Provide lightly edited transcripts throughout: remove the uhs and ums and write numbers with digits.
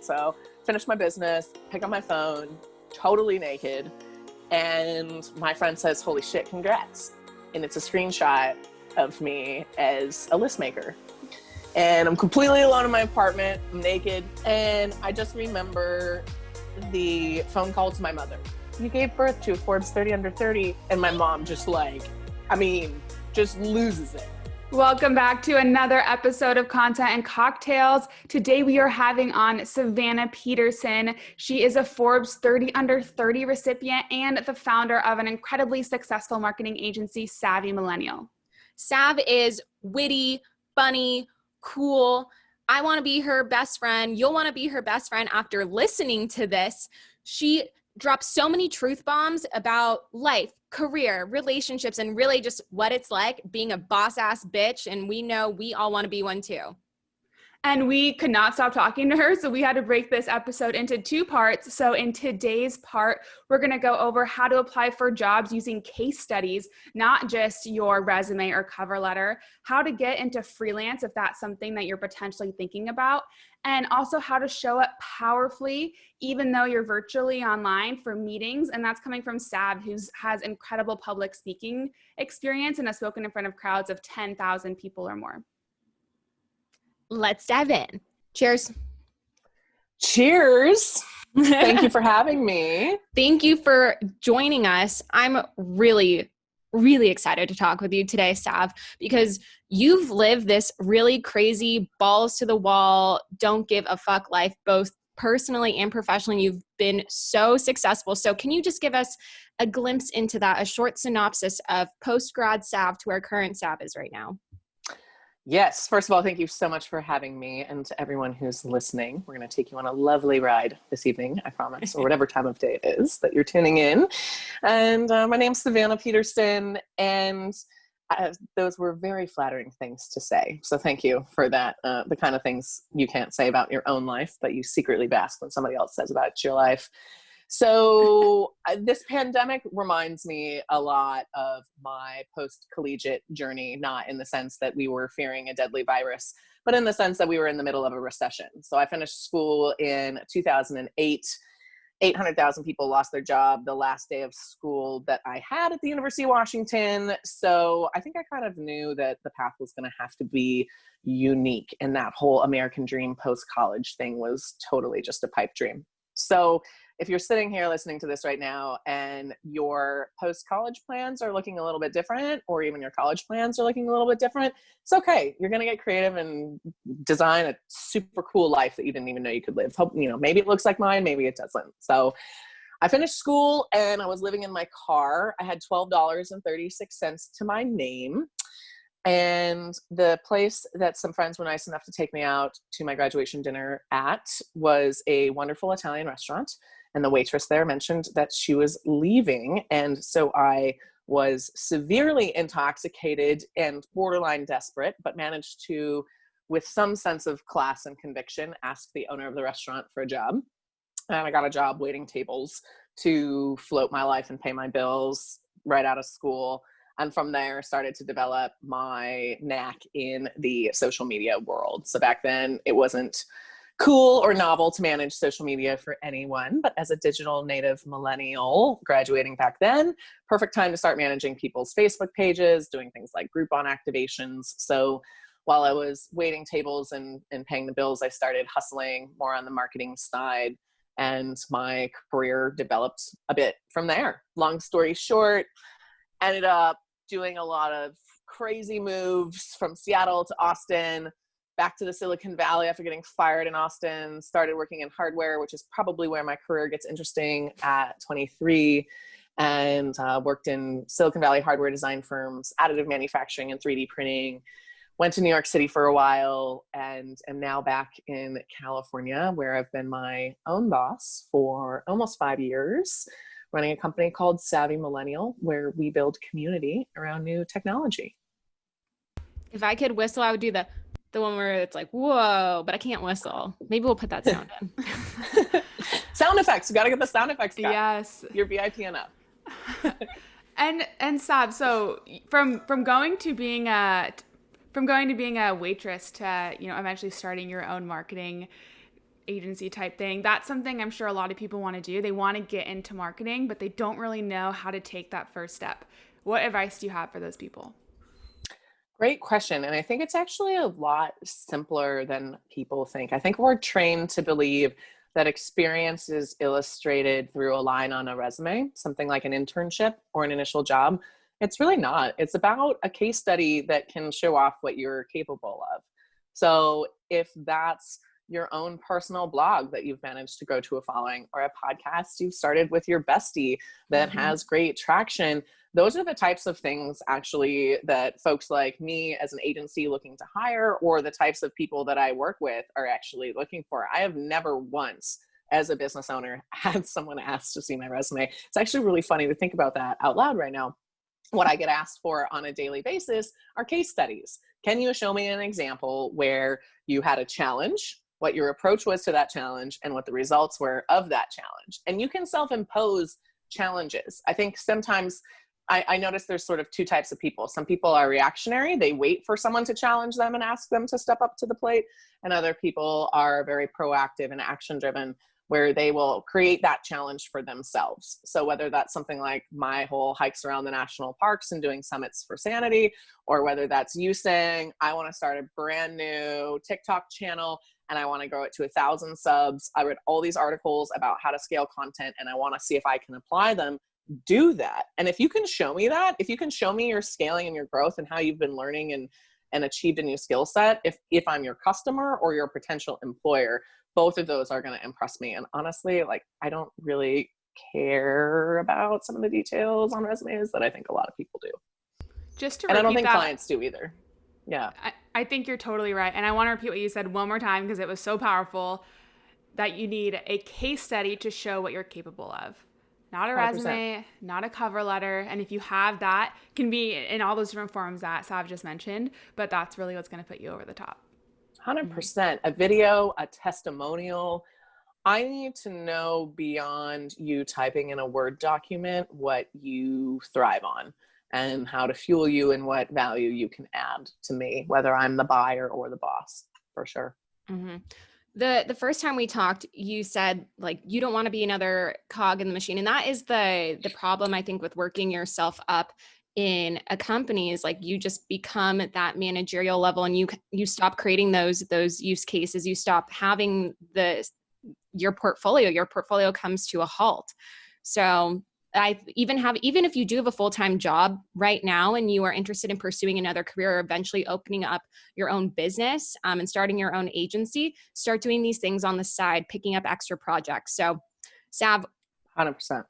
So finish my business, pick up my phone, totally naked. And my friend says, holy shit, congrats. And it's a screenshot of me as a list maker. And I'm completely alone in my apartment, I'm naked. And I just remember the phone call to my mother. You gave birth to a Forbes 30 under 30. And my mom just just loses it. Welcome back to another episode of Content and Cocktails. Today we are having on Savannah Peterson. She is a Forbes 30 under 30 recipient and the founder of an incredibly successful marketing agency, Savvy Millennial. Sav is witty, funny, cool. I want to be her best friend. You'll want to be her best friend after listening to this. She drops so many truth bombs about life, career, relationships, and really just what it's like being a boss-ass bitch. And we know we all want to be one too. And we could not stop talking to her, so we had to break this episode into two parts. So in today's part, we're going to go over how to apply for jobs using case studies, not just your resume or cover letter, how to get into freelance if that's something that you're potentially thinking about, and also how to show up powerfully, even though you're virtually online for meetings. And that's coming from Sav, who has incredible public speaking experience and has spoken in front of crowds of 10,000 people or more. Let's dive in. Cheers. Cheers. Thank you for having me. Thank you for joining us. I'm really, really excited to talk with you today, Sav, because you've lived this really crazy balls to the wall, don't give a fuck life, both personally and professionally. You've been so successful. So can you just give us a glimpse into that, a short synopsis of post-grad Sav to where current Sav is right now? Yes. First of all, thank you so much for having me, and to everyone who's listening. We're going to take you on a lovely ride this evening, I promise, or whatever time of day it is that you're tuning in. And my name's Savannah Peterson, and those were very flattering things to say. So thank you for that. The kind of things you can't say about your own life, but you secretly bask when somebody else says about your life. So this pandemic reminds me a lot of my post-collegiate journey, not in the sense that we were fearing a deadly virus, but in the sense that we were in the middle of a recession. So I finished school in 2008. 800,000 people lost their job the last day of school that I had at the University of Washington. So I think I kind of knew that the path was going to have to be unique, and that whole American dream post-college thing was totally just a pipe dream. So if you're sitting here listening to this right now and your post-college plans are looking a little bit different, or even your college plans are looking a little bit different, it's okay. You're going to get creative and design a super cool life that you didn't even know you could live. Hope, maybe it looks like mine, maybe it doesn't. So I finished school and I was living in my car. I had $12.36 to my name. And the place that some friends were nice enough to take me out to my graduation dinner at was a wonderful Italian restaurant. And the waitress there mentioned that she was leaving. And so I was severely intoxicated and borderline desperate, but managed to, with some sense of class and conviction, ask the owner of the restaurant for a job. And I got a job waiting tables to float my life and pay my bills right out of school. And from there, started to develop my knack in the social media world. So back then, it wasn't cool or novel to manage social media for anyone, but as a digital native millennial graduating back then, perfect time to start managing people's Facebook pages, doing things like Groupon activations. So while I was waiting tables and paying the bills, I started hustling more on the marketing side, and my career developed a bit from there. Long story short, ended up doing a lot of crazy moves from Seattle to Austin, back to the Silicon Valley after getting fired in Austin, started working in hardware, which is probably where my career gets interesting at 23, and worked in Silicon Valley hardware design firms, additive manufacturing and 3D printing. Went to New York City for a while, and am now back in California, where I've been my own boss for almost 5 years, running a company called Savvy Millennial, where we build community around new technology. If I could whistle, I would do the one where it's like, whoa, but I can't whistle. Maybe we'll put that sound in. Sound effects. You got to get the sound effects guy. Yes. You're VIP enough. And Sav, so from going to being a waitress to, eventually starting your own marketing agency type thing. That's something I'm sure a lot of people want to do. They want to get into marketing, but they don't really know how to take that first step. What advice do you have for those people? Great question. And I think it's actually a lot simpler than people think. I think we're trained to believe that experience is illustrated through a line on a resume, something like an internship or an initial job. It's really not. It's about a case study that can show off what you're capable of. So if that's your own personal blog that you've managed to grow to a following, or a podcast you've started with your bestie that has great traction, those are the types of things actually that folks like me as an agency looking to hire, or the types of people that I work with, are actually looking for. I have never once, as a business owner, had someone ask to see my resume. It's actually really funny to think about that out loud right now. What I get asked for on a daily basis are case studies. Can you show me an example where you had a challenge, what your approach was to that challenge, and what the results were of that challenge? And you can self-impose challenges. I think sometimes I notice there's sort of two types of people. Some people are reactionary. They wait for someone to challenge them and ask them to step up to the plate. And other people are very proactive and action-driven, where they will create that challenge for themselves. So whether that's something like my whole hikes around the national parks and doing summits for sanity, or whether that's you saying, I want to start a brand new TikTok channel and I want to grow it to 1,000 subs. I read all these articles about how to scale content and I want to see if I can apply them. Do that. And if you can show me that, if you can show me your scaling and your growth and how you've been learning and achieved a new skill set, if I'm your customer or your potential employer, both of those are going to impress me. And honestly, like, I don't really care about some of the details on resumes that I think a lot of people do. Just to and I don't think that, clients do either. Yeah. I think you're totally right. And I want to repeat what you said one more time because it was so powerful, that you need a case study to show what you're capable of. Not a 100%. Resume, not a cover letter. And if you have that, can be in all those different forms that Sav just mentioned, but that's really what's going to put you over the top. 100%. A video, a testimonial. I need to know beyond you typing in a Word document what you thrive on and how to fuel you and what value you can add to me, whether I'm the buyer or the boss, for sure. Mm-hmm. The first time we talked, you said like you don't want to be another cog in the machine, and that is the problem I think with working yourself up in a company, is like you just become at that managerial level and you stop creating those use cases. You stop having your portfolio comes to a halt. So even if you do have a full-time job right now and you are interested in pursuing another career or eventually opening up your own business and starting your own agency, start doing these things on the side, picking up extra projects. So Sav, 100%.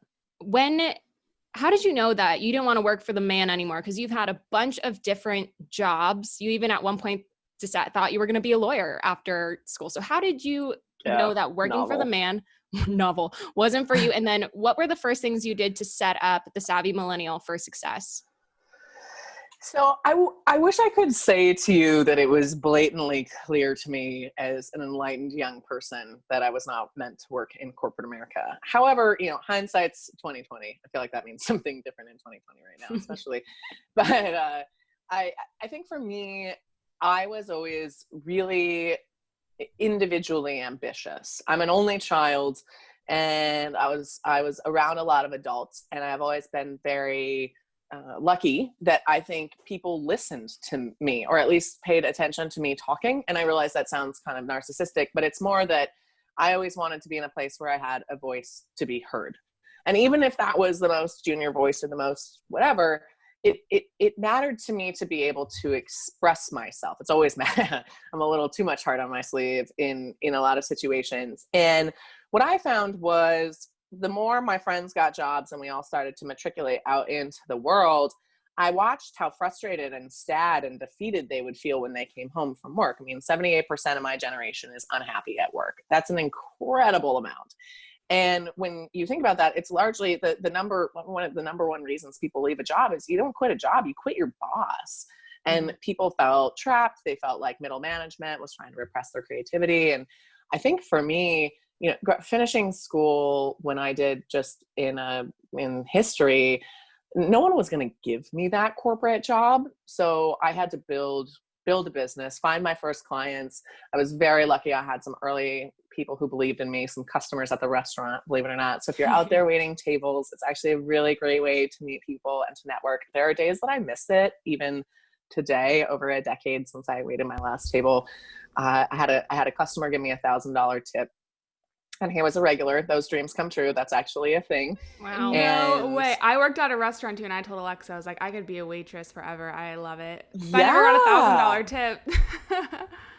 How did you know that you didn't want to work for the man anymore? Because you've had a bunch of different jobs. You even at one point thought you were going to be a lawyer after school. So how did you know that working for the man wasn't for you? And then what were the first things you did to set up the Savvy Millennial for success? So I wish I could say to you that it was blatantly clear to me as an enlightened young person that I was not meant to work in corporate America. However, hindsight's 20/20. I feel like that means something different in 2020 right now, especially. But I think for me, I was always really individually ambitious. I'm an only child, and I was around a lot of adults, and I've always been very lucky that I think people listened to me, or at least paid attention to me talking. And I realize that sounds kind of narcissistic, but it's more that I always wanted to be in a place where I had a voice to be heard. And even if that was the most junior voice or the most whatever, it mattered to me to be able to express myself. It's always I'm a little too much heart on my sleeve in a lot of situations. And what I found was, the more my friends got jobs and we all started to matriculate out into the world, I watched how frustrated and sad and defeated they would feel when they came home from work. I mean, 78% of my generation is unhappy at work. That's an incredible amount. And when you think about that, it's largely one of the number one reasons people leave a job is you don't quit a job, you quit your boss. And people felt trapped. They felt like middle management was trying to repress their creativity. And I think for me, finishing school when I did just in history, no one was going to give me that corporate job. So I had to build a business, find my first clients. I was very lucky. I had some early people who believed in me, some customers at the restaurant, believe it or not. So if you're out there waiting tables, it's actually a really great way to meet people and to network. There are days that I miss it, even today, over a decade since I waited my last table. I had a customer give me $1,000 tip, and he was a regular. Those dreams come true. That's actually a thing. Wow. No way. I worked at a restaurant too, and I told Alexa, I was like, I could be a waitress forever. I love it. But I never got $1,000 tip.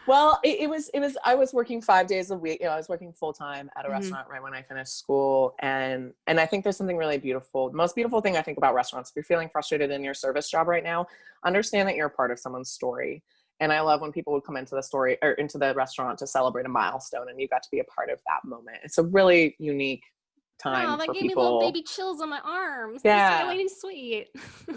Well, it was, I was working 5 days a week. I was working full time at a restaurant right when I finished school. And I think there's something really beautiful. The most beautiful thing I think about restaurants, if you're feeling frustrated in your service job right now, understand that you're a part of someone's story. And I love when people would come into the story or into the restaurant to celebrate a milestone, and you got to be a part of that moment. It's a really unique time that for gave people. me little baby chills on my arms. Yeah. That's really sweet.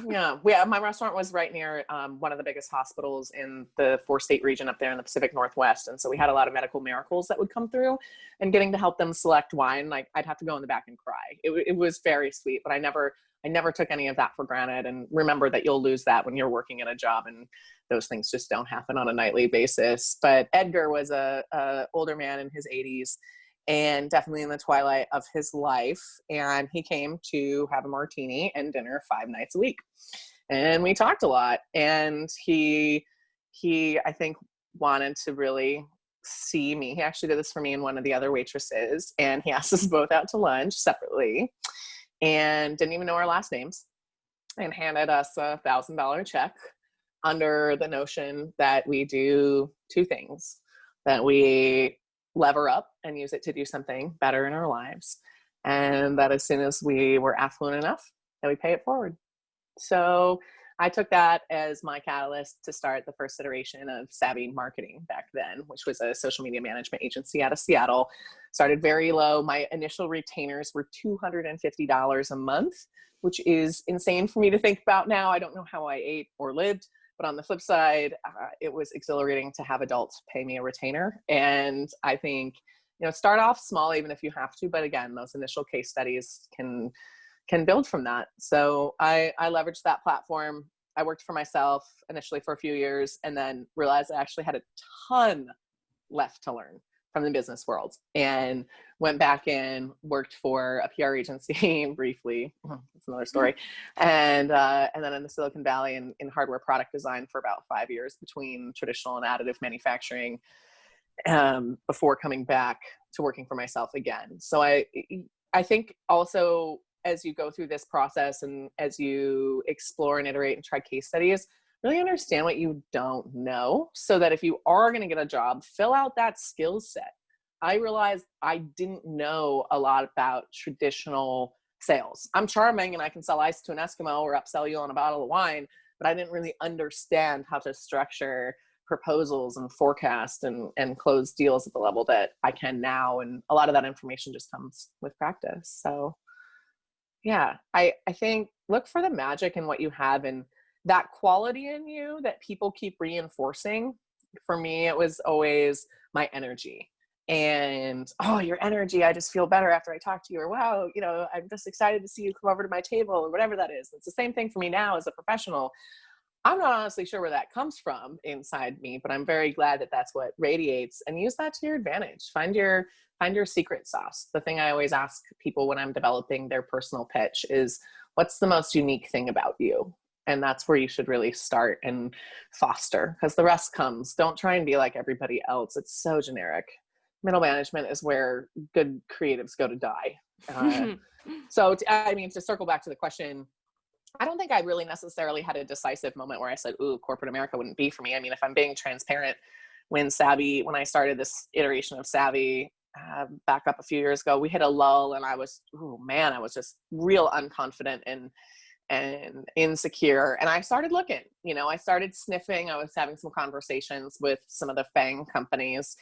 Yeah. My restaurant was right near one of the biggest hospitals in the 4-state region up there in the Pacific Northwest. And so we had a lot of medical miracles that would come through, and getting to help them select wine, like I'd have to go in the back and cry. It was very sweet, but I never took any of that for granted. And remember that you'll lose that when you're working in a job, and those things just don't happen on a nightly basis. But Edgar was a older man in his 80s, and definitely in the twilight of his life. And he came to have a martini and dinner 5 nights a week. And we talked a lot. And he I think, wanted to really see me. He actually did this for me and one of the other waitresses. And he asked us both out to lunch separately, and didn't even know our last names, and handed us $1,000 check under the notion that we do 2 things: that we lever up and use it to do something better in our lives, and that as soon as we were affluent enough, that we pay it forward. So I took that as my catalyst to start the first iteration of Savvy Marketing back then, which was a social media management agency out of Seattle. Started very low. My initial retainers were $250 a month, which is insane for me to think about now. I don't know how I ate or lived. But on the flip side, it was exhilarating to have adults pay me a retainer. And I think, start off small, even if you have to. But again, those initial case studies can build from that. So I leveraged that platform. I worked for myself initially for a few years, and then realized I actually had a ton left to learn from the business world, and went back and worked for a PR agency briefly. That's another story. And then in the Silicon Valley in hardware product design for about 5 years, between traditional and additive manufacturing, before coming back to working for myself again. So I think also, as you go through this process and as you explore and iterate and try case studies, really understand what you don't know, so that if you are going to get a job, fill out that skill set. I realized I didn't know a lot about traditional sales. I'm charming and I can sell ice to an Eskimo or upsell you on a bottle of wine, but I didn't really understand how to structure proposals and forecast and close deals at the level that I can now. And a lot of that information just comes with practice. So yeah, I think look for the magic in what you have, and that quality in you that people keep reinforcing. For me, it was always my energy. And, oh, your energy, I just feel better after I talk to you. Or, wow, I'm just excited to see you come over to my table, or whatever that is. It's the same thing for me now as a professional. I'm not honestly sure where that comes from inside me, but I'm very glad that that's what radiates, and use that to your advantage. Find your secret sauce. The thing I always ask people when I'm developing their personal pitch is, what's the most unique thing about you? And that's where you should really start and foster, because the rest comes. Don't try and be like everybody else. It's so generic. Middle management is where good creatives go to die. To circle back to the question, I don't think I really necessarily had a decisive moment where I said, ooh, corporate America wouldn't be for me. I mean, if I'm being transparent, when I started this iteration of Savvy, back up a few years ago, we hit a lull, and I was just real unconfident and insecure. And I started looking, I started sniffing. I was having some conversations with some of the FANG companies,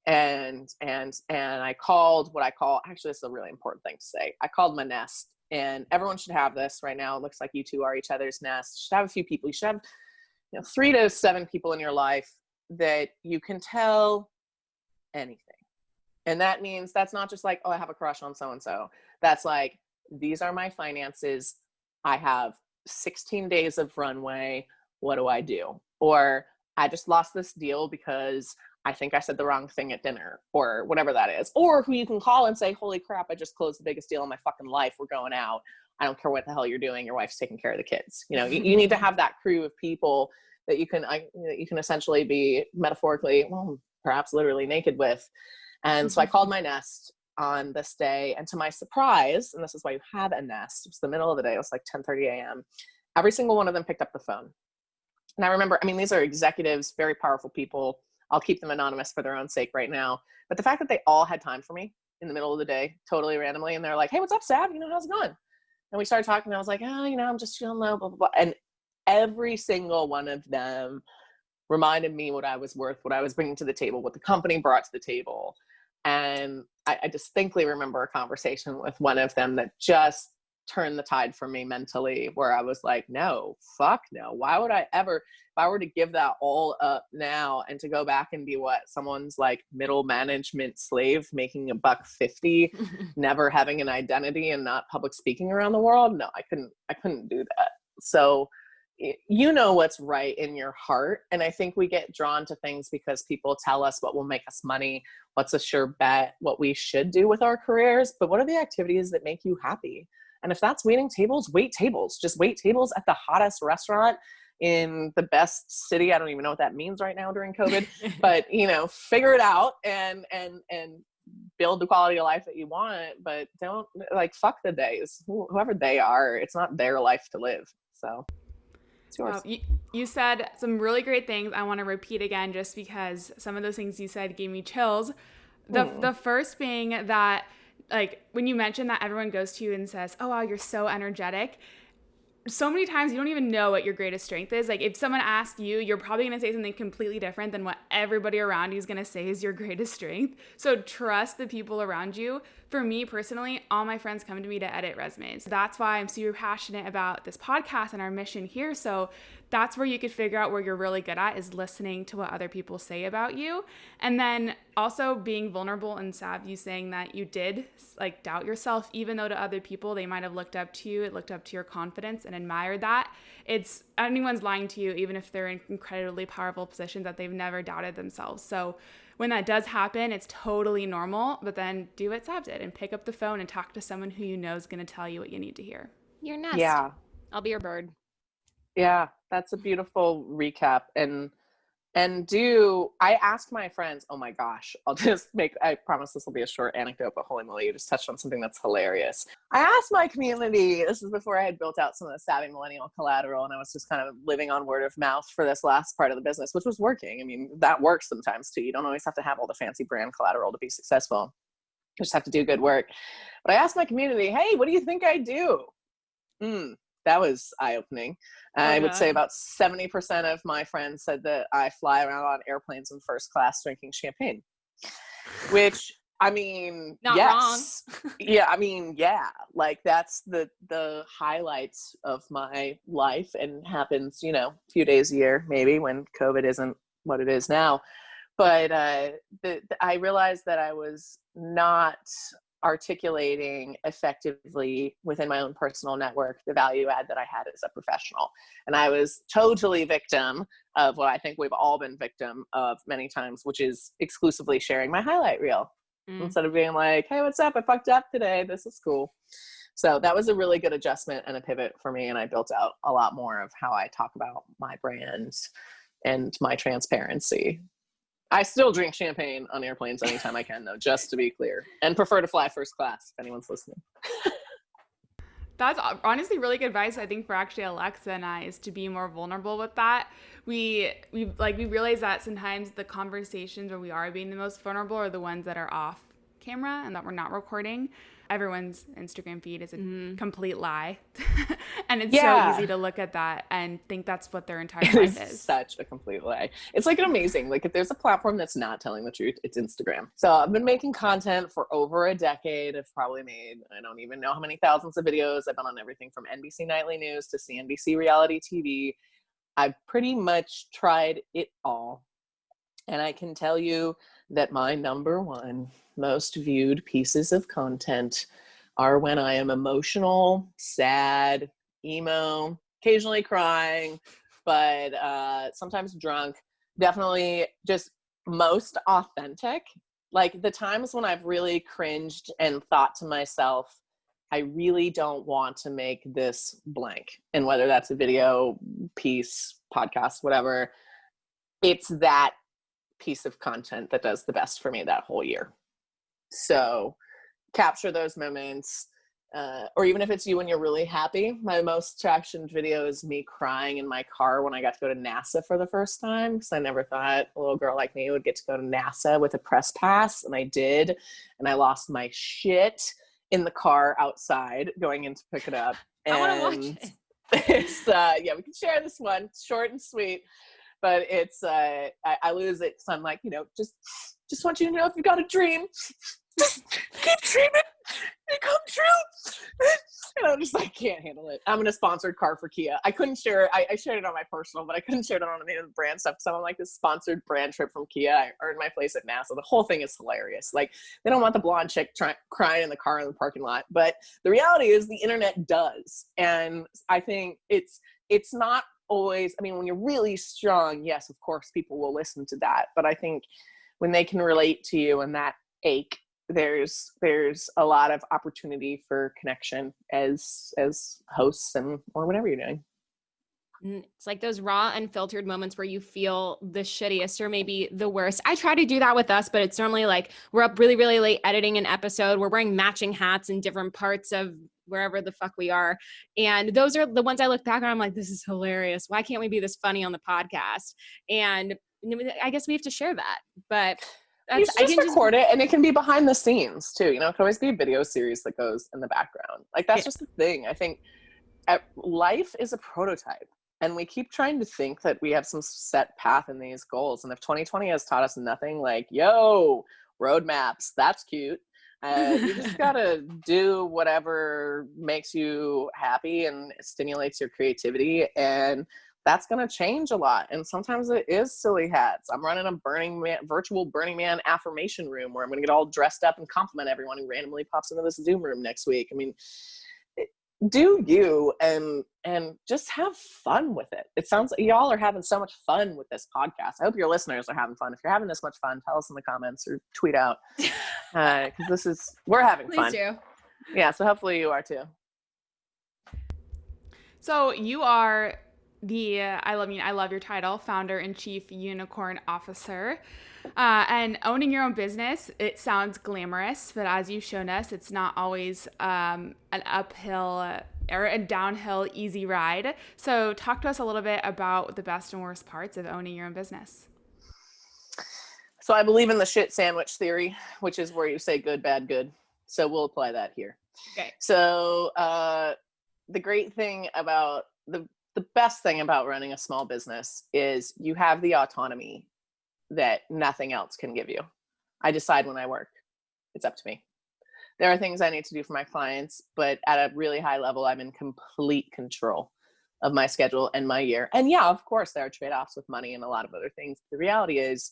and I called actually, this is a really important thing to say. I called my nest, and everyone should have this right now. It looks like you two are each other's nest. You should have a few people. You should have 3 to 7 people in your life that you can tell anything. And that means that's not just like, oh, I have a crush on so-and-so. That's like, these are my finances. I have 16 days of runway. What do I do? Or I just lost this deal because I think I said the wrong thing at dinner, or whatever that is. Or who you can call and say, holy crap, I just closed the biggest deal in my fucking life. We're going out. I don't care what the hell you're doing. Your wife's taking care of the kids. You know, you need to have that crew of people that you can essentially be metaphorically, well, perhaps literally naked with. And so I called my nest on this day, and to my surprise, and this is why you have a nest, it was the middle of the day, it was like 10:30 a.m. Every single one of them picked up the phone. And I remember, I mean, these are executives, very powerful people. I'll keep them anonymous for their own sake right now. But the fact that they all had time for me in the middle of the day, totally randomly, and they're like, hey, what's up, Sav? You know, how's it going? And we started talking, and I was like, oh, you know, I'm just feeling low, blah, blah, blah. And every single one of them reminded me what I was worth, what I was bringing to the table, what the company brought to the table. And I distinctly remember a conversation with one of them that just turned the tide for me mentally, where I was like, no, fuck no. Why would I ever, if I were to give that all up now and to go back and be what, someone's like middle management slave making $150, never having an identity and not public speaking around the world? No, I couldn't do that. So you know what's right in your heart. And I think we get drawn to things because people tell us what will make us money, what's a sure bet, what we should do with our careers. But what are the activities that make you happy? And if that's waiting tables, wait tables. Just wait tables at the hottest restaurant in the best city. I don't even know what that means right now during COVID, but you know, figure it out and build the quality of life that you want, but don't like fuck the days. Whoever they are, it's not their life to live. So it's yours. Wow. You said some really great things. I want to repeat again, just because some of those things you said gave me chills. The first being that, like, when you mentioned that everyone goes to you and says, oh, wow, you're so energetic. So many times you don't even know what your greatest strength is. Like, if someone asks you, you're probably going to say something completely different than what everybody around you is going to say is your greatest strength. So trust the people around you. For me personally, all my friends come to me to edit resumes. That's why I'm super passionate about this podcast and our mission here. So that's where you could figure out where you're really good at, is listening to what other people say about you. And then also being vulnerable, and Sav, you saying that you did like doubt yourself, even though to other people, they might have looked up to you, it looked up to your confidence and admired that. It's anyone's lying to you, even if they're in incredibly powerful positions, that they've never doubted themselves. So when that does happen, it's totally normal, but then do what Sav did and pick up the phone and talk to someone who you know is going to tell you what you need to hear. Your nest. Yeah. I'll be your bird. Yeah, that's a beautiful recap. And I asked my friends, oh my gosh, I promise this will be a short anecdote, but holy moly, you just touched on something that's hilarious. I asked my community, this is before I had built out some of the Savvy Millennial collateral, and I was just kind of living on word of mouth for this last part of the business, which was working. I mean, that works sometimes too. You don't always have to have all the fancy brand collateral to be successful. You just have to do good work. But I asked my community, hey, what do you think I do? That was eye-opening. I would say about 70% of my friends said that I fly around on airplanes in first class drinking champagne, which, I mean, Not yes. wrong. Yeah, I mean, yeah, like that's the highlights of my life, and happens, you know, a few days a year, maybe, when COVID isn't what it is now. But I realized that I was not articulating effectively within my own personal network the value add that I had as a professional. And I was totally victim of what I think we've all been victim of many times, which is exclusively sharing my highlight reel instead of being like, hey, what's up? I fucked up today. This is cool. So that was a really good adjustment and a pivot for me. And I built out a lot more of how I talk about my brand and my transparency. I still drink champagne on airplanes anytime I can, though, just to be clear, and prefer to fly first class if anyone's listening. That's honestly really good advice, I think, for actually Alexa and I, is to be more vulnerable with that. We realize that sometimes the conversations where we are being the most vulnerable are the ones that are off camera and that we're not recording. Everyone's Instagram feed is a complete lie. And it's so easy to look at that and think that's what their entire life is. Such a complete lie. It's like amazing. Like, if there's a platform that's not telling the truth, it's Instagram. So I've been making content for over a decade. I've probably made, I don't even know how many thousands of videos. I've been on everything from NBC Nightly News to CNBC reality TV. I've pretty much tried it all. And I can tell you that my number one most viewed pieces of content are when I am emotional, sad, emo, occasionally crying, but sometimes drunk. Definitely just most authentic. Like the times when I've really cringed and thought to myself, I really don't want to make this blank. And whether that's a video, piece, podcast, whatever, it's that piece of content that does the best for me that whole year. So capture those moments. Or even if it's you when you're really happy. My most tractioned video is me crying in my car when I got to go to NASA for the first time, because I never thought a little girl like me would get to go to NASA with a press pass, and I did. And I lost my shit in the car outside going in to pick it up. And I want to watch it. It's, yeah, we can share this one. It's short and sweet, but it's, I lose it. So I'm like, just want you to know, if you got a dream, just keep dreaming. It come true. And I'm just like, can't handle it. I'm in a sponsored car for Kia. I couldn't share, I shared it on my personal, but I couldn't share it on any of the brand stuff. So I'm like, this sponsored brand trip from Kia. I earned my place at NASA. The whole thing is hilarious. Like, they don't want the blonde chick crying in the car in the parking lot. But the reality is the internet does. And I think it's not always, I mean, when you're really strong, yes, of course, people will listen to that. But I think when they can relate to you and that ache, there's a lot of opportunity for connection as hosts or whatever you're doing. It's like those raw, unfiltered moments where you feel the shittiest or maybe the worst. I try to do that with us, but it's normally like we're up really, really late editing an episode. We're wearing matching hats in different parts of wherever the fuck we are. And those are the ones I look back on. I'm like, this is hilarious. Why can't we be this funny on the podcast? And I guess we have to share that. But you should just record it, and it can be behind the scenes too. It can always be a video series that goes in the background. Like, that's just the thing. I think life is a prototype, and we keep trying to think that we have some set path in these goals. And if 2020 has taught us nothing, like, yo, roadmaps, that's cute. You just gotta do whatever makes you happy and stimulates your creativity, and that's going to change a lot. And sometimes it is silly hats. I'm running a virtual Burning Man affirmation room where I'm going to get all dressed up and compliment everyone who randomly pops into this Zoom room next week. I mean, do you, and just have fun with it. It sounds like y'all are having so much fun with this podcast. I hope your listeners are having fun. If you're having this much fun, tell us in the comments or tweet out, because we're having fun. Please do. Yeah. So hopefully you are too. So you are I love your title, Founder and Chief Unicorn Officer. And owning your own business, it sounds glamorous, but as you've shown us, it's not always an uphill or a downhill easy ride. So talk to us a little bit about the best and worst parts of owning your own business. So I believe in the shit sandwich theory, which is where you say good, bad, good. So we'll apply that here. Okay. So the great thing about the best thing about running a small business is you have the autonomy that nothing else can give you. I decide when I work. It's up to me. There are things I need to do for my clients, but at a really high level, I'm in complete control of my schedule and my year. And yeah, of course, there are trade-offs with money and a lot of other things. The reality is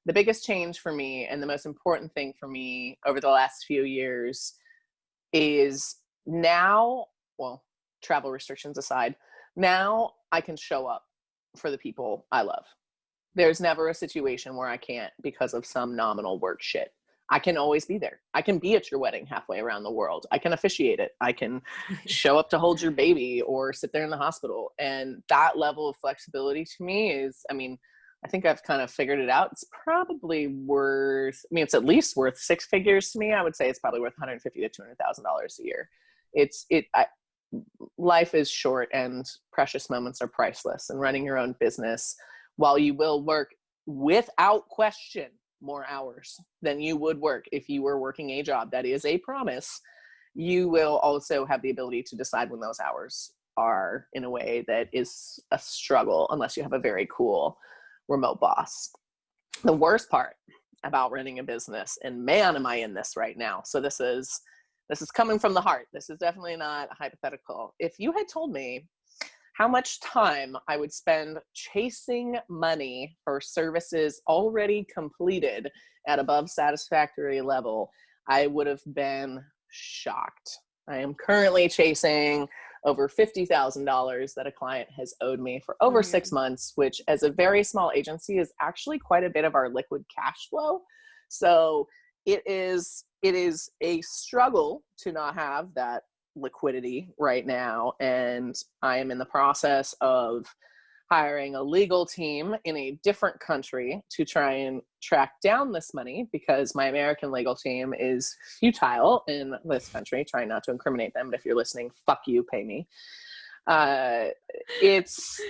the biggest change for me and the most important thing for me over the last few years is now, well, travel restrictions aside, now I can show up for the people I love. There's never a situation where I can't because of some nominal work shit. I can always be there. I can be at your wedding halfway around the world. I can officiate it. I can show up to hold your baby or sit there in the hospital. And that level of flexibility to me is, I mean, I think I've kind of figured it out. It's probably worth, I mean, it's at least worth six figures to me. I would say it's probably worth $150,000 to $200,000 a year. Life is short and precious moments are priceless, and running your own business, while you will work without question more hours than you would work if you were working a job, that is a promise, you will also have the ability to decide when those hours are in a way that is a struggle unless you have a very cool remote boss. The worst part about running a business, and man, am I in this right now. So this is coming from the heart. This is definitely not hypothetical. If you had told me how much time I would spend chasing money for services already completed at above satisfactory level, I would have been shocked. I am currently chasing over $50,000 that a client has owed me for over 6 months, which as a very small agency is actually quite a bit of our liquid cash flow. So it is a struggle to not have that liquidity right now. And I am in the process of hiring a legal team in a different country to try and track down this money, because my American legal team is futile in this country. Trying not to incriminate them, but if you're listening, fuck you, pay me. It's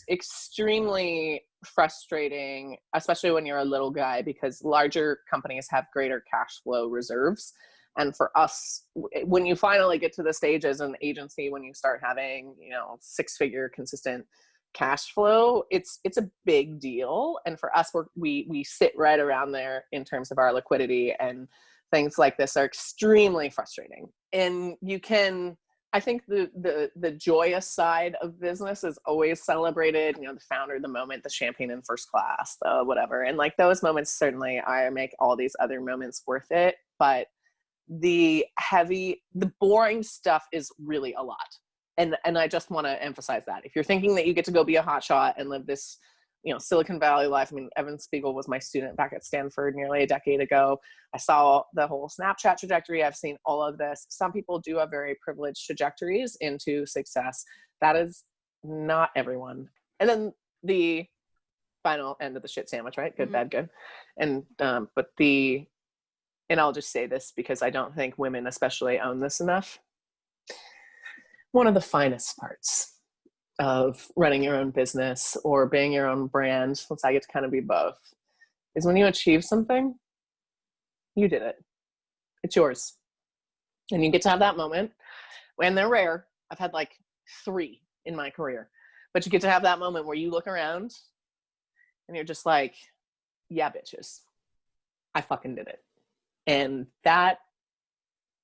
extremely frustrating, especially when you're a little guy, because larger companies have greater cash flow reserves. And for us, when you finally get to the stage as an agency, when you start having, 6-figure consistent cash flow, it's a big deal. And for us, we sit right around there in terms of our liquidity, and things like this are extremely frustrating. And I think the joyous side of business is always celebrated, the founder, the moment, the champagne in first class, the whatever. And like those moments, certainly I make all these other moments worth it. But the boring stuff is really a lot. And I just want to emphasize that. If you're thinking that you get to go be a hotshot and live this, Silicon Valley life. I mean, Evan Spiegel was my student back at Stanford nearly a decade ago. I saw the whole Snapchat trajectory. I've seen all of this. Some people do have very privileged trajectories into success. That is not everyone. And then the final end of the shit sandwich, right? Good, bad, good. And, and I'll just say this because I don't think women especially own this enough. One of the finest parts of running your own business or being your own brand, since I get to kind of be both, is when you achieve something, you did it. It's yours. And you get to have that moment, and they're rare. I've had like 3 in my career, but you get to have that moment where you look around and you're just like, yeah, bitches, I fucking did it. And that,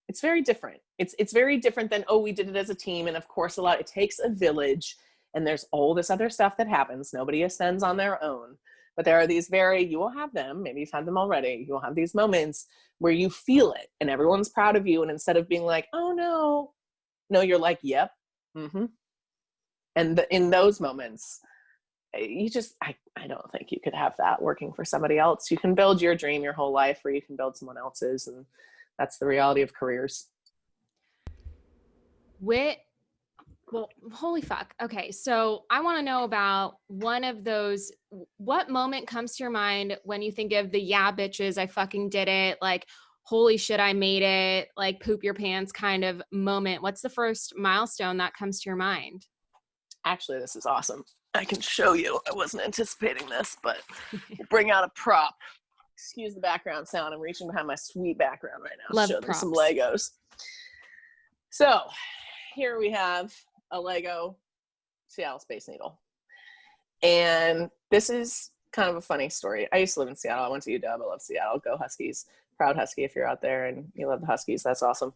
it's very different. It's very different than, oh, we did it as a team. And of course, it takes a village, and there's all this other stuff that happens. Nobody ascends on their own. But there are these you will have them, maybe you've had them already. You'll have these moments where you feel it and everyone's proud of you. And instead of being like, oh no, you're like, yep. Mm-hmm. And in those moments, I don't think you could have that working for somebody else. You can build your dream your whole life, or you can build someone else's. And that's the reality of careers. Well, holy fuck. Okay. So I want to know about one of those. What moment comes to your mind when you think of the, yeah, bitches, I fucking did it. Like, holy shit, I made it. Like, poop your pants kind of moment. What's the first milestone that comes to your mind? Actually, this is awesome. I can show you. I wasn't anticipating this, but we'll bring out a prop. Excuse the background sound. I'm reaching behind my sweet background right now. Love Show props. them some Legos. So here we have a Lego Seattle Space Needle. And this is kind of a funny story. I used to live in Seattle. I went to UW. I love Seattle. Go Huskies. Proud Husky if you're out there and you love the Huskies. That's awesome.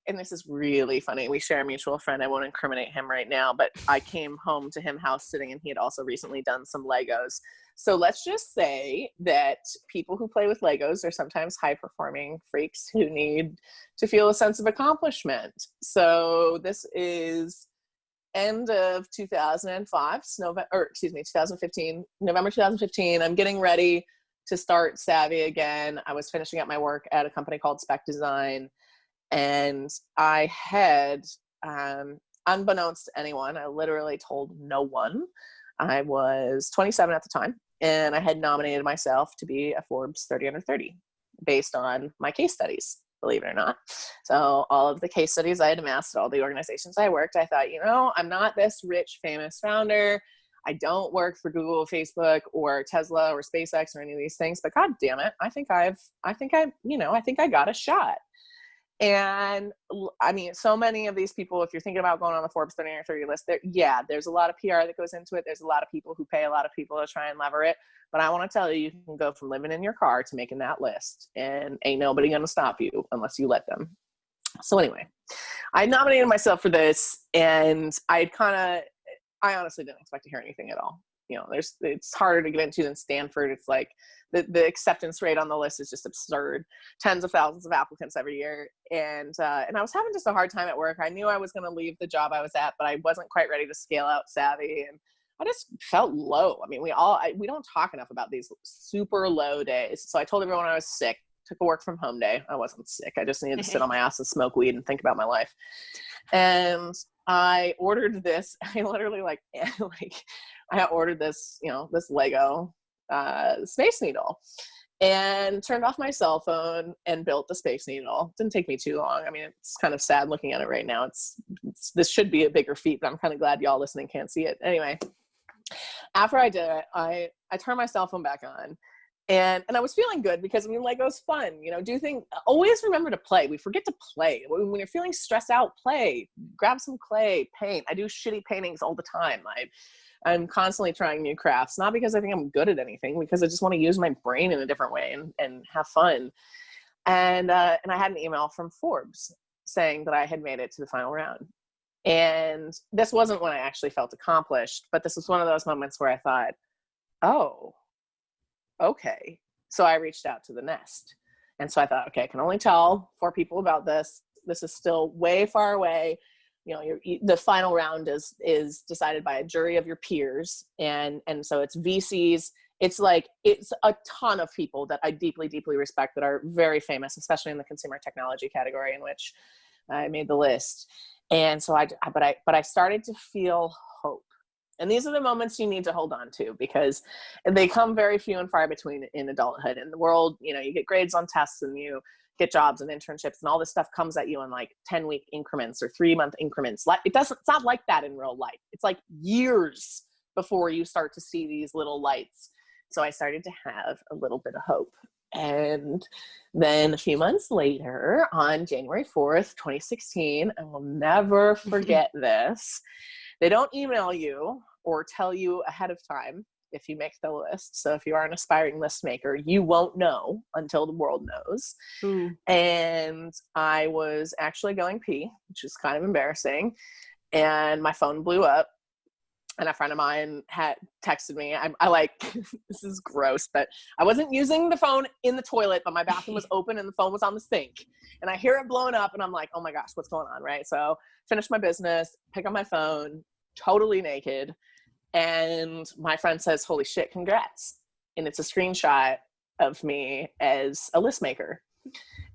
And this is really funny. We share a mutual friend. I won't incriminate him right now, but I came home to him house sitting, and he had also recently done some Legos. So let's just say that people who play with Legos are sometimes high-performing freaks who need to feel a sense of accomplishment. So this is end of 2015, November 2015. I'm getting ready to start Savvy again. I was finishing up my work at a company called Spec Design. And I had, unbeknownst to anyone, I literally told no one. I was 27 at the time, and I had nominated myself to be a Forbes 30 under 30 based on my case studies, believe it or not. So all of the case studies I had amassed at all the organizations I worked, I thought, I'm not this rich, famous founder. I don't work for Google, Facebook, or Tesla, or SpaceX, or any of these things, but God damn it, I think I got a shot. And I mean, so many of these people, if you're thinking about going on the Forbes 30 under 30 list, there's a lot of PR that goes into it. There's a lot of people who pay a lot of people to try and lever it. But I want to tell you, you can go from living in your car to making that list, and ain't nobody going to stop you unless you let them. So anyway, I nominated myself for this, and I honestly didn't expect to hear anything at all. it's harder to get into than Stanford. It's like the acceptance rate on the list is just absurd. Tens of thousands of applicants every year. And I was having just a hard time at work. I knew I was going to leave the job I was at, but I wasn't quite ready to scale out Savvy. And I just felt low. I mean, we don't talk enough about these super low days. So I told everyone I was sick, took a work from home day. I wasn't sick. I just needed to sit on my ass and smoke weed and think about my life. And I ordered this. I literally I ordered this, this Lego Space Needle, and turned off my cell phone and built the Space Needle. Didn't take me too long. I mean, it's kind of sad looking at it right now. This should be a bigger feat, but I'm kind of glad y'all listening can't see it. Anyway, after I did it, I turned my cell phone back on. And I was feeling good because, Lego's fun, always remember to play. We forget to play. When you're feeling stressed out, play, grab some clay, paint. I do shitty paintings all the time. I'm constantly trying new crafts, not because I think I'm good at anything, because I just want to use my brain in a different way and have fun. And I had an email from Forbes saying that I had made it to the final round. And this wasn't when I actually felt accomplished, but this was one of those moments where I thought, oh, okay. So I reached out to the Nest. And so I thought, okay, I can only tell 4 people about this. This is still way far away. The final round is decided by a jury of your peers. And so it's VCs. It's a ton of people that I deeply, deeply respect that are very famous, especially in the consumer technology category, in which I made the list. And so but I started to feel hope. And these are the moments you need to hold on to, because they come very few and far between in adulthood. In the world, you get grades on tests and you get jobs and internships and all this stuff comes at you in 10-week increments or 3-month increments. It's not like that in real life. It's like years before you start to see these little lights. So I started to have a little bit of hope. And then a few months later, on January 4th, 2016, I will never forget this. They don't email you or tell you ahead of time if you make the list. So if you are an aspiring list maker, you won't know until the world knows. And I was actually going pee, which was kind of embarrassing. And my phone blew up. And a friend of mine had texted me. I this is gross, but I wasn't using the phone in the toilet, but my bathroom was open and the phone was on the sink. And I hear it blowing up and I'm like, oh my gosh, what's going on, right? So finish my business, pick up my phone, totally naked. And my friend says, holy shit, congrats. And it's a screenshot of me as a list maker.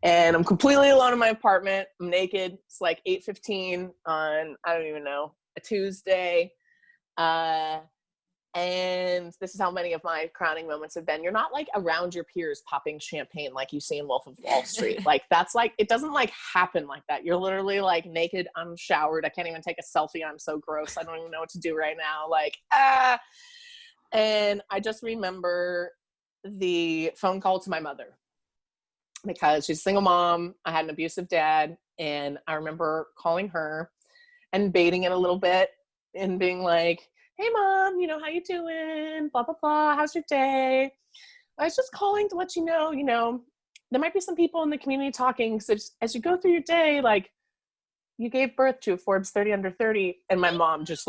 And I'm completely alone in my apartment. I'm naked. It's 8:15 on, I don't even know, a Tuesday. And this is how many of my crowning moments have been. You're not around your peers popping champagne like you see in Wolf of Wall Street. It doesn't happen like that. You're literally naked, unshowered. I can't even take a selfie. I'm so gross. I don't even know what to do right now. And I just remember the phone call to my mother, because she's a single mom. I had an abusive dad. And I remember calling her and baiting it a little bit and being like, hey mom, how you doing? Blah, blah, blah. How's your day? I was just calling to let you know, there might be some people in the community talking. So as you go through your day, you gave birth to a Forbes 30 under 30. And my mom just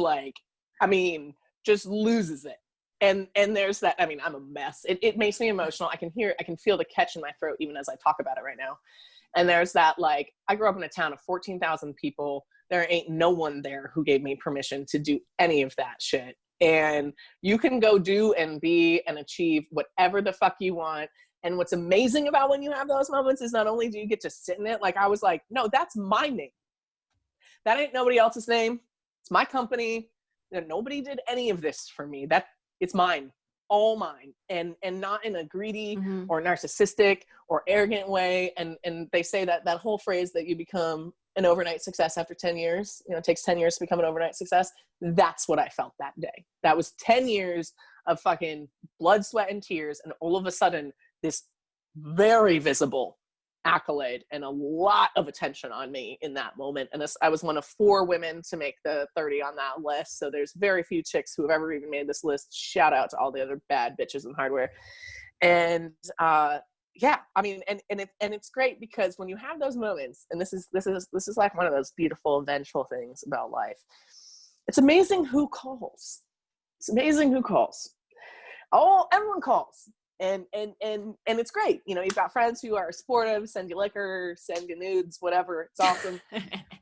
just loses it. And there's that, I'm a mess. It makes me emotional. I can feel the catch in my throat even as I talk about it right now. And there's that, I grew up in a town of 14,000 people. There ain't no one there who gave me permission to do any of that shit. And you can go do and be and achieve whatever the fuck you want. And what's amazing about when you have those moments is not only do you get to sit in it, I was like, no, that's my name. That ain't nobody else's name. It's my company. Nobody did any of this for me. It's mine, all mine. And not in a greedy or narcissistic or arrogant way. And they say that whole phrase that you become an overnight success after 10 years, it takes 10 years to become an overnight success. That's what I felt that day. That was 10 years of fucking blood, sweat, and tears. And all of a sudden, this very visible accolade and a lot of attention on me in that moment. And I was one of 4 women to make the 30 on that list. So there's very few chicks who have ever even made this list. Shout out to all the other bad bitches in hardware. And, yeah, and it's great because when you have those moments, and this is one of those beautiful, vengeful things about life. It's amazing who calls. It's amazing who calls. Oh, everyone calls. And it's great. You know, you've got friends who are supportive, send you liquor, send you nudes, whatever. It's awesome.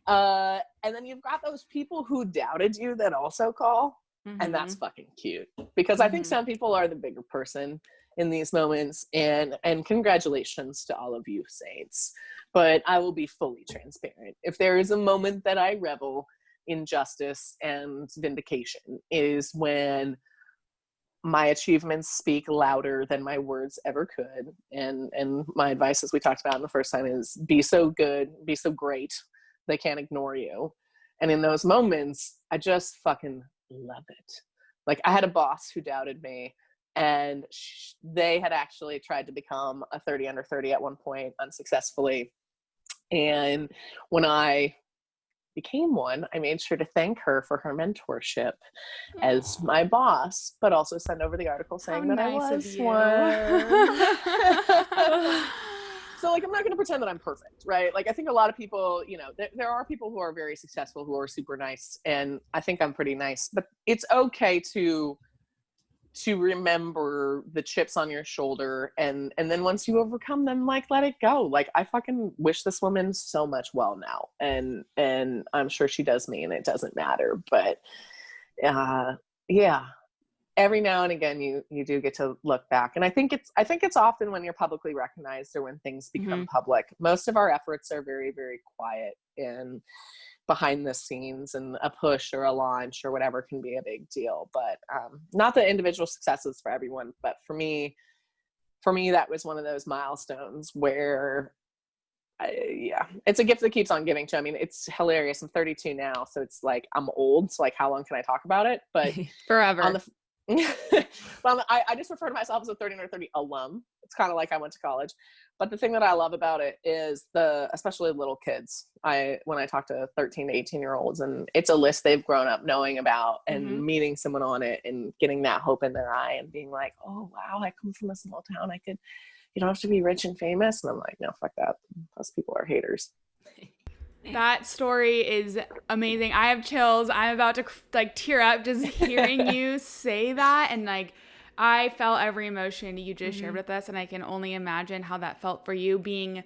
And then you've got those people who doubted you that also call. And that's fucking cute, because I think some people are the bigger person in these moments, and congratulations to all of you saints. But I will be fully transparent. If there is a moment that I revel in justice and vindication, is when my achievements speak louder than my words ever could. And my advice, as we talked about in the first time, is be so good, be so great, they can't ignore you. And in those moments, I just fucking love it. Like, I had a boss who doubted me, and they had actually tried to become a 30 under 30 at one point unsuccessfully. And when I became one, I made sure to thank her for her mentorship as my boss, but also send over the article saying that I was one. So, like, I'm not going to pretend that I'm perfect, right? Like, I think a lot of people, you know, there are people who are very successful who are super nice, and I think I'm pretty nice, but it's okay to remember the chips on your shoulder, and then once you overcome them, like, let it go. Like, I fucking wish this woman so much well now, and I'm sure she does me, and it doesn't matter. But yeah, every now and again you do get to look back, and I think it's often when you're publicly recognized or when things become public. Most of our efforts are very, very quiet and behind the scenes, and a push or a launch or whatever can be a big deal. But not the individual successes for everyone, but for me that was one of those milestones where it's a gift that keeps on giving too. I mean, it's hilarious. I'm 32 now, so it's like I'm old, so like how long can I talk about it? But forever. Well, I just refer to myself as a 30 under 30 alum. It's kind of like I went to college. But the thing that I love about it is especially little kids. When I talk to 13 to 18-year-olds, and it's a list they've grown up knowing about, and meeting someone on it and getting that hope in their eye and being like, oh, wow, I come from a small town. You don't have to be rich and famous. And I'm like, no, fuck that. Those people are haters. That story is amazing. I have chills. I'm about to like tear up just hearing you say that. And like, I felt every emotion you just shared with us. And I can only imagine how that felt for you. Being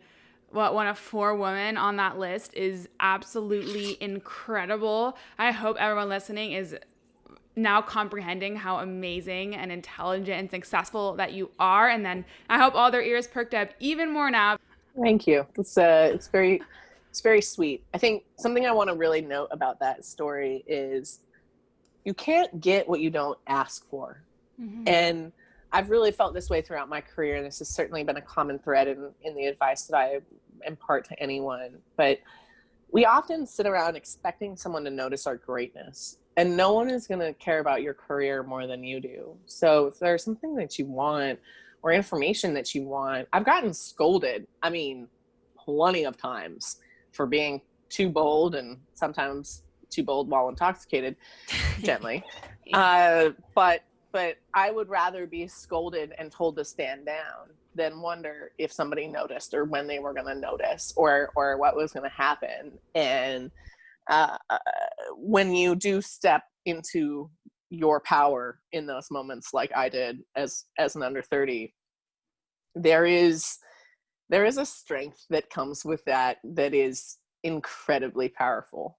one of 4 women on that list is absolutely incredible. I hope everyone listening is now comprehending how amazing and intelligent and successful that you are. And then I hope all their ears perked up even more now. Thank you. It's very sweet. I think something I want to really note about that story is you can't get what you don't ask for. And I've really felt this way throughout my career. And this has certainly been a common thread in the advice that I impart to anyone. But we often sit around expecting someone to notice our greatness, and no one is going to care about your career more than you do. So if there's something that you want or information that you want, I've gotten scolded, I mean, plenty of times, for being too bold, and sometimes too bold while intoxicated, gently. But I would rather be scolded and told to stand down than wonder if somebody noticed, or when they were going to notice, or what was going to happen. And when you do step into your power in those moments, like I did as an under 30, there is a strength that comes with that is incredibly powerful.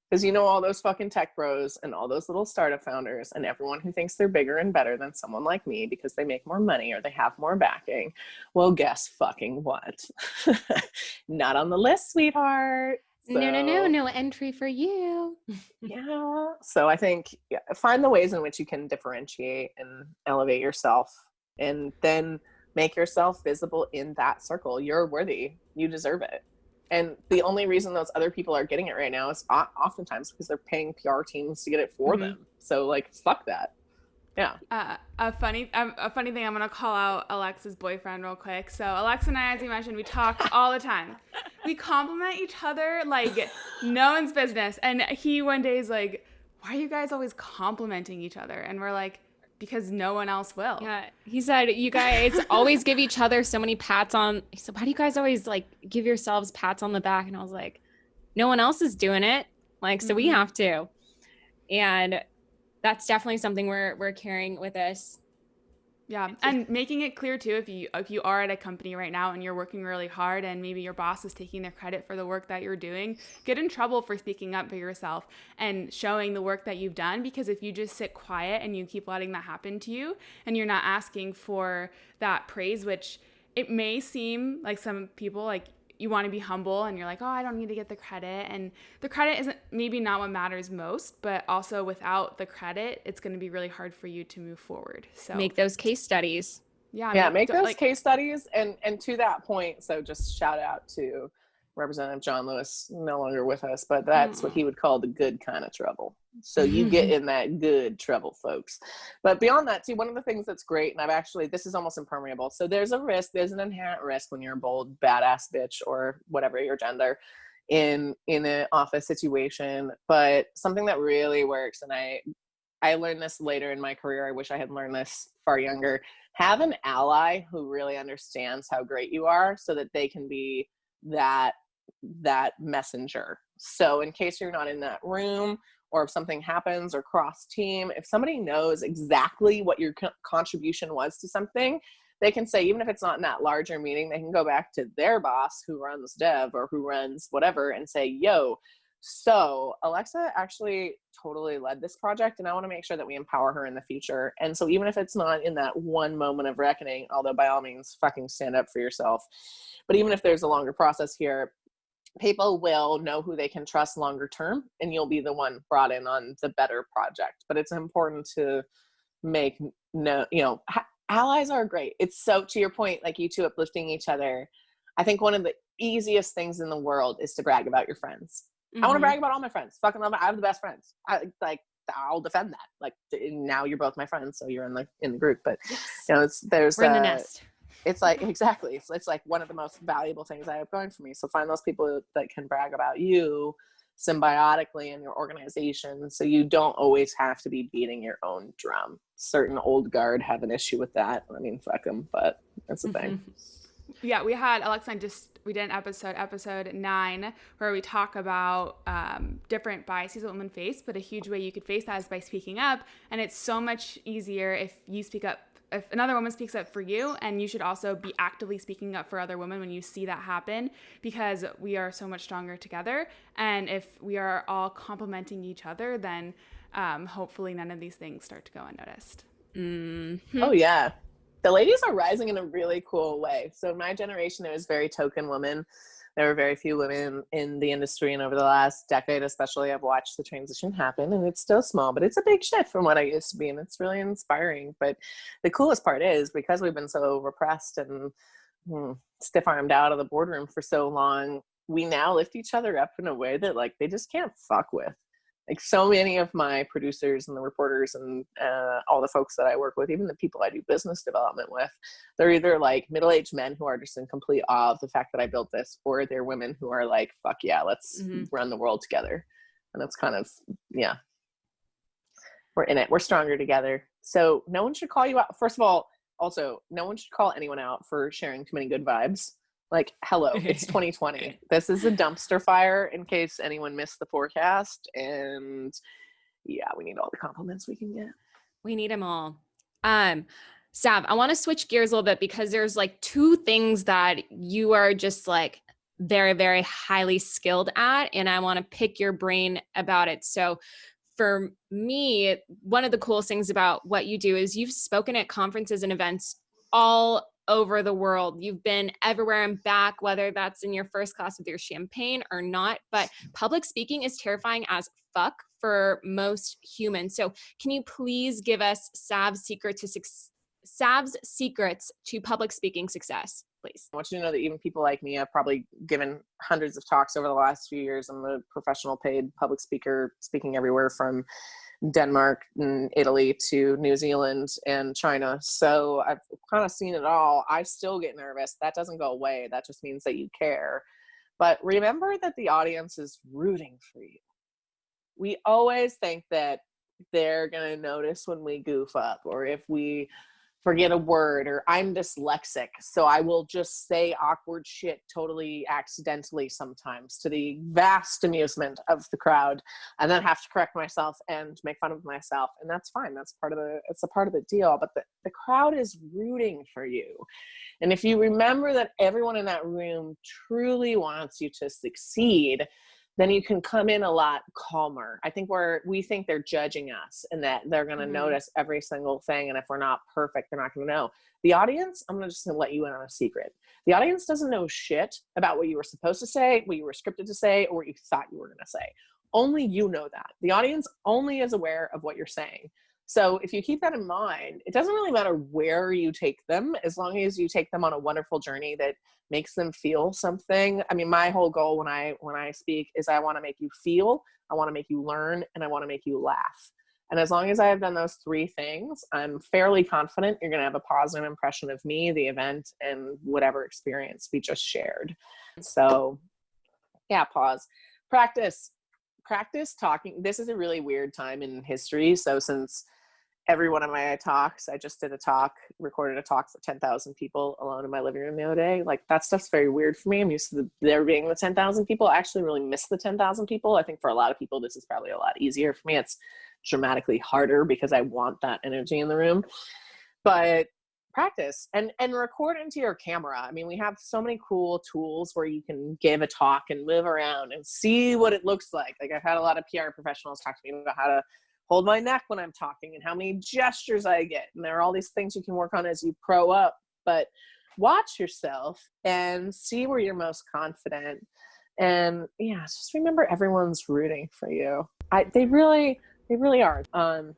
Because you know, all those fucking tech bros and all those little startup founders and everyone who thinks they're bigger and better than someone like me because they make more money or they have more backing. Well, guess fucking what? Not on the list, sweetheart. So, No entry for you. Yeah. So I think find the ways in which you can differentiate and elevate yourself, and then make yourself visible in that circle. You're worthy. You deserve it. And the only reason those other people are getting it right now is oftentimes because they're paying PR teams to get it for them. So like, fuck that. Yeah. A funny thing, I'm going to call out Alexa's boyfriend real quick. So Alexa and I, as you mentioned, we talk all the time. We compliment each other like no one's business. And he one day is like, why are you guys always complimenting each other? And we're like, because no one else will. Yeah. He said, you guys always give each other so many pats on. He said, why do you guys always like give yourselves pats on the back? And I was like, no one else is doing it. Like, so we have to. And that's definitely something we're carrying with us. Yeah. And making it clear too, if you are at a company right now and you're working really hard and maybe your boss is taking their credit for the work that you're doing, get in trouble for speaking up for yourself and showing the work that you've done. Because if you just sit quiet and you keep letting that happen to you and you're not asking for that praise, which it may seem like some people like you want to be humble and you're like, oh, I don't need to get the credit. And the credit isn't maybe not what matters most, but also without the credit, it's going to be really hard for you to move forward. So make those case studies. Yeah, make those case studies. And to that point, so just shout out to Representative John Lewis, no longer with us, but that's what he would call the good kind of trouble. So you get in that good trouble, folks. But beyond that, too, one of the things that's great, and this is almost impermeable. So there's an inherent risk when you're a bold, badass bitch or whatever your gender in an office situation. But something that really works, and I learned this later in my career. I wish I had learned this far younger. Have an ally who really understands how great you are so that they can be that messenger. So in case you're not in that room or if something happens or cross team, if somebody knows exactly what your contribution was to something, they can say, even if it's not in that larger meeting, they can go back to their boss who runs dev or who runs whatever and say, yo, so Alexa actually totally led this project and I want to make sure that we empower her in the future. And so even if it's not in that one moment of reckoning, although by all means fucking stand up for yourself, but even if there's a longer process here, people will know who they can trust longer term and you'll be the one brought in on the better project. But it's important to make allies are great. It's so, to your point, like you two uplifting each other. I think one of the easiest things in the world is to brag about your friends. I want to brag about all my friends. Fucking love I have the best friends. I'll defend that. Like now you're both my friends, so you're in the group. But yes. We're in the nest. It's like exactly. It's like one of the most valuable things I have going for me. So find those people that can brag about you symbiotically in your organization, so you don't always have to be beating your own drum. Certain old guard have an issue with that. I mean, fuck them, but that's the thing. Yeah, we had Alexa and we did an episode 9, where we talk about different biases that women face, but a huge way you could face that is by speaking up. And it's so much easier if you speak up, if another woman speaks up for you, and you should also be actively speaking up for other women when you see that happen, because we are so much stronger together. And if we are all complimenting each other, then hopefully none of these things start to go unnoticed. Mm-hmm. Oh yeah. The ladies are rising in a really cool way. So in my generation, it was very token women. There were very few women in the industry. And over the last decade, especially, I've watched the transition happen, and it's still small, but it's a big shift from what I used to be. And it's really inspiring. But the coolest part is, because we've been so repressed and stiff-armed out of the boardroom for so long, we now lift each other up in a way that like they just can't fuck with. Like so many of my producers and the reporters and all the folks that I work with, even the people I do business development with, they're either like middle-aged men who are just in complete awe of the fact that I built this, or they're women who are like, fuck yeah, let's run the world together. And it's kind of, yeah, we're in it. We're stronger together. So no one should call you out. First of all, also, no one should call anyone out for sharing too many good vibes. Like, hello, it's 2020. This is a dumpster fire, in case anyone missed the forecast. And yeah, we need all the compliments we can get. We need them all. Sav, I want to switch gears a little bit, because there's like 2 things that you are just like very, very highly skilled at, and I want to pick your brain about it. So for me, one of the coolest things about what you do is you've spoken at conferences and events all over the world. You've been everywhere and back, whether that's in your first class with your champagne or not. But public speaking is terrifying as fuck for most humans. So can you please give us Sav's secrets to public speaking success, please? I want you to know that even people like me, I've probably given hundreds of talks over the last few years. I'm a professional paid public speaker, speaking everywhere from Denmark and Italy to New Zealand and China. So I've kind of seen it all. I still get nervous. That doesn't go away. That just means that you care. But remember that the audience is rooting for you. We always think that they're going to notice when we goof up, or if we forget a word, or I'm dyslexic, so I will just say awkward shit totally accidentally sometimes to the vast amusement of the crowd, and then have to correct myself and make fun of myself. And that's fine. It's a part of the deal. But the crowd is rooting for you. And if you remember that everyone in that room truly wants you to succeed, then you can come in a lot calmer. I think we think they're judging us and that they're going to notice every single thing. And if we're not perfect, they're not going to know. The audience, I'm just going to let you in on a secret. The audience doesn't know shit about what you were supposed to say, what you were scripted to say, or what you thought you were going to say. Only you know that. The audience only is aware of what you're saying. So if you keep that in mind, it doesn't really matter where you take them, as long as you take them on a wonderful journey that makes them feel something. I mean, my whole goal when I speak is I want to make you feel, I want to make you learn, and I want to make you laugh. And as long as I have done those three things, I'm fairly confident you're going to have a positive impression of me, the event, and whatever experience we just shared. So yeah, pause. Practice talking. This is a really weird time in history. So since every one of my talks, I just recorded a talk for 10,000 people alone in my living room the other day. Like, that stuff's very weird for me. I'm used to there being the 10,000 people. I actually really miss the 10,000 people. I think for a lot of people, this is probably a lot easier. For me, it's dramatically harder because I want that energy in the room. But practice and record into your camera. I mean, we have so many cool tools where you can give a talk and move around and see what it looks like. Like, I've had a lot of PR professionals talk to me about how to hold my neck when I'm talking and how many gestures I get. And there are all these things you can work on as you pro up, but watch yourself and see where you're most confident. And yeah, just remember everyone's rooting for you. They really are. And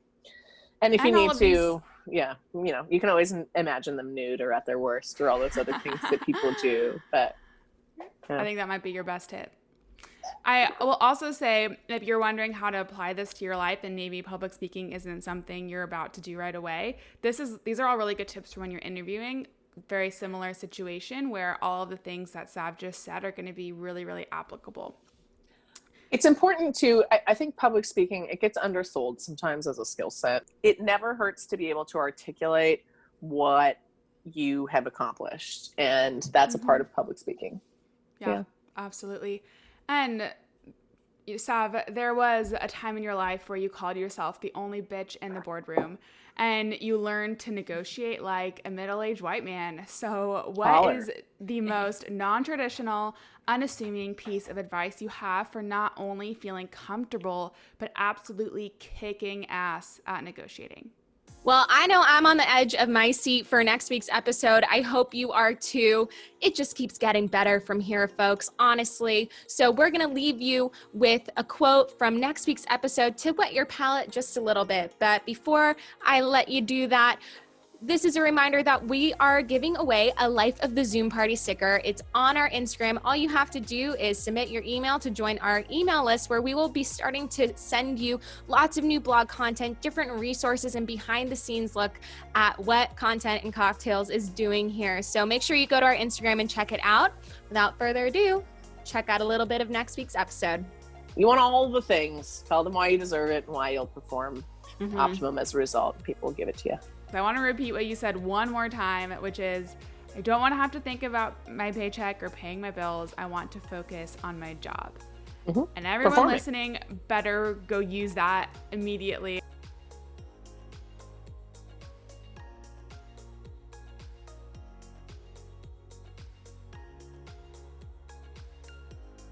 if you need to, yeah, you can always imagine them nude or at their worst or all those other things that people do. But I think that might be your best tip. I will also say, if you're wondering how to apply this to your life and maybe public speaking isn't something you're about to do right away, these are all really good tips for when you're interviewing. Very similar situation where all of the things that Sav just said are going to be really, really applicable. It's important to, I think public speaking, it gets undersold sometimes as a skill set. It never hurts to be able to articulate what you have accomplished. And that's a part of public speaking. Yeah. Absolutely. And Sav, there was a time in your life where you called yourself the only bitch in the boardroom and you learned to negotiate like a middle-aged white man. So what is the most non-traditional, unassuming piece of advice you have for not only feeling comfortable, but absolutely kicking ass at negotiating? Well, I know I'm on the edge of my seat for next week's episode. I hope you are too. It just keeps getting better from here, folks, honestly. So we're going to leave you with a quote from next week's episode to whet your palate just a little bit. But before I let you do that, this is a reminder that we are giving away a Life of the Zoom Party sticker. It's on our Instagram. All you have to do is submit your email to join our email list, where we will be starting to send you lots of new blog content, different resources, and behind the scenes look at what Content and Cocktails is doing here. So make sure you go to our Instagram and check it out. Without further ado, check out a little bit of next week's episode. You want all the things. Tell them why you deserve it and why you'll perform optimum as a result. People will give it to you. I want to repeat what you said one more time, which is, I don't want to have to think about my paycheck or paying my bills. I want to focus on my job. And everyone listening better go use that immediately.